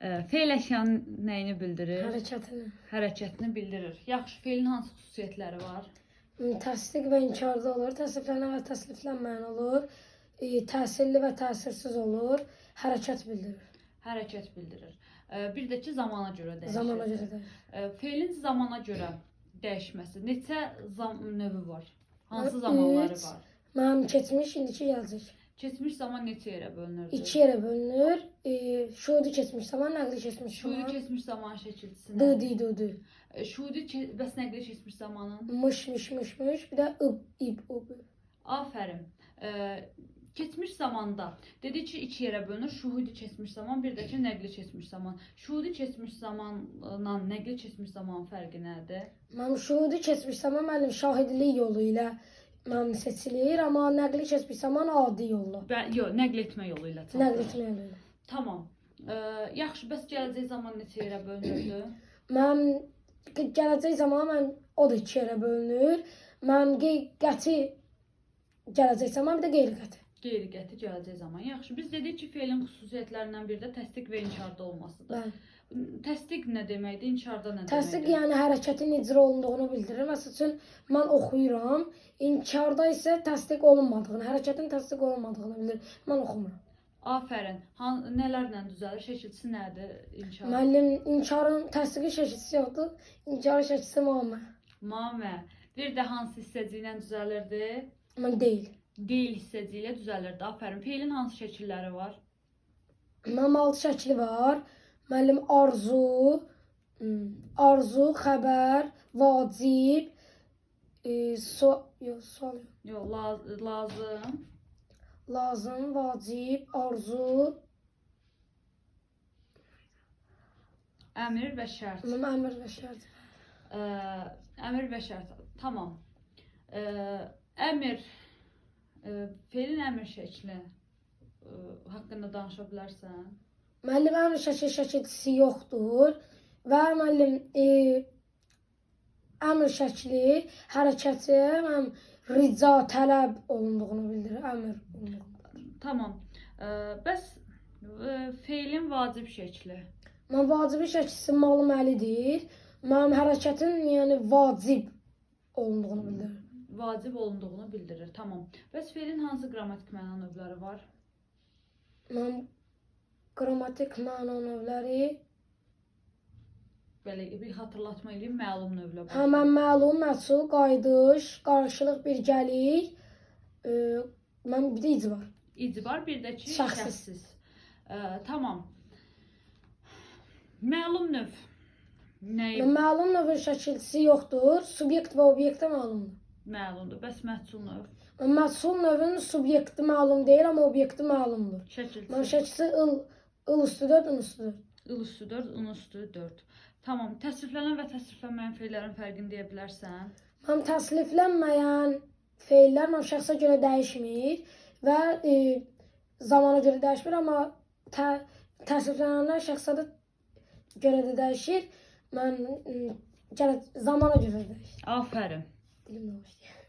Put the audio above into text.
Fe'l əşyanın nəyini bildirir? Hərəkətini. Hərəkətini bildirir. Yaxşı, fe'lin hansı xüsusiyyətləri var? Təsdiq və inkarda olur. Təsdiqlənən və təsdiqlənməyən olur. Təsirli və təsirsiz olur. Hərəkət bildirir. Hərəkət bildirir. Bir də ki, zamana görə dəyişir. Zamana görə dəyişir. Fe'lin zamana görə dəyişməsi neçə növü var? Hansı zamanları var? Mənim keçmiş, indiki, gələcək. Keçmiş zaman neçə yerə bölünür? 2 yerə bölünür. Şuudi keçmiş zaman, nəqli keçmiş zaman. Şuudi keçmiş zaman şəkilçisi D, nədir? D, D, D. Şuudi bəs nəqli keçmiş zamanın? Mış, mış, mış, mış. Bir də ıb, ib, ub. Aferin. Keçmiş zamanda dedi ki 2 yerə bölünür. Şuhudi keçmiş zaman, bir də ki nəqli keçmiş zaman. Şuhudi keçmiş zamanla nəqli keçmiş zamanın fərqi nədir? Mənim şuudi keçmiş zaman müəllim şahidlik yolu ilə mənim seçilir, amma nəqli keçmiş zaman adi yolla. Yox, nəql etmə yolu ilə. Nəql etmə yolu ilə. Tamam. Yaxşı, bəs gələcək zaman neçə yerə bölünürdü? Mənim gələcək zaman mən o da 2 yerə bölünür. Mənim qəti gələcək zaman, bir də qeyri-qəti. Qeyri-qəti gələcək zaman. Yaxşı, biz dedik ki, fe'lin xüsusiyyətlərindən biri də təsdiq və inkarda olmasıdır. Bəli. Təsdiq nə deməkdir, inkarda nə deməkdir? Təsdiq yəni hərəkətin icra olunduğunu bildirir. Məsəl üçün mən oxuyuram, inkarda isə təsdiq olunmadığını, hərəkətin təsdiq olunmadığını bildirir. Mən oxumuram. Aferin. Nələrlə düzəlir? Şəkilçisi nədir inkar? Müəllim, inkarın təsdiqi şəkilçisi yoxdur. İnkarın şəkilçisi mamə. Mamə. Bir də hansı hissəci ilə düzəlirdi? Mən deyil. Deyil hissəci ilə düzəlirdi. Aferin. Fe'lin hansı şəkilləri var? Mənim 6 şəkli var. Müəllim, arzu, xəbər, vacib, lazım, vacib, arzu, əmr və şərt. əmr və şərt. Əmr və şərt. Tamam. Əmr, fe'lin əmr şəkli haqqında danışa bilərsən? Müəllim, əmr şəkilçisi yoxdur və müəllim əmr şəkli hərəkəti rica, tələb olunduğunu bildirir. Əmr olunduğunu. Tamam. Bəs fe'lin vacib şəkli? Mən vacibi şəkilçisi malum əlidir. Mənim hərəkətin yəni vacib olunduğunu bildirir. Vacib olunduğunu bildirir. Tamam. Bəs fe'lin hansı qrammatik məna növləri var? Mənim qrammatik məna növləri Belə bir xatırlatma eləyim, məlum növlə var. Həmən məlum, məsul, qayıdış, qarşılıq, birgəlik, mən bir də icbar. İcbar, bir də ki, Şəxsiz. şəxsiz. Tamam. Məlum növ. Nəyi Məlum növün şəkilçisi yoxdur, subyekt və obyektə məlumdur. məlumdur? Bəs məhsul növ. Məsul növün subyekti məlum deyil, amma obyekti məlumdur. Şəkilçisi. Mənim şəkilçisi ıl üstü 4, ın üstü 4. Il üstü 4, un üstü 4. Tamam. Təsriflənən və təsriflənməyən fe'llərin fərqini deyə bilərsən? Mənim təsriflənməyən fe'llər mənim şəxsə görə dəyişmir və zamana görə dəyişmir, amma təsriflənənlər şəxsə görə də dəyişir. Mən zamana görə dəyişir. Aferin. Dilim də başlayır.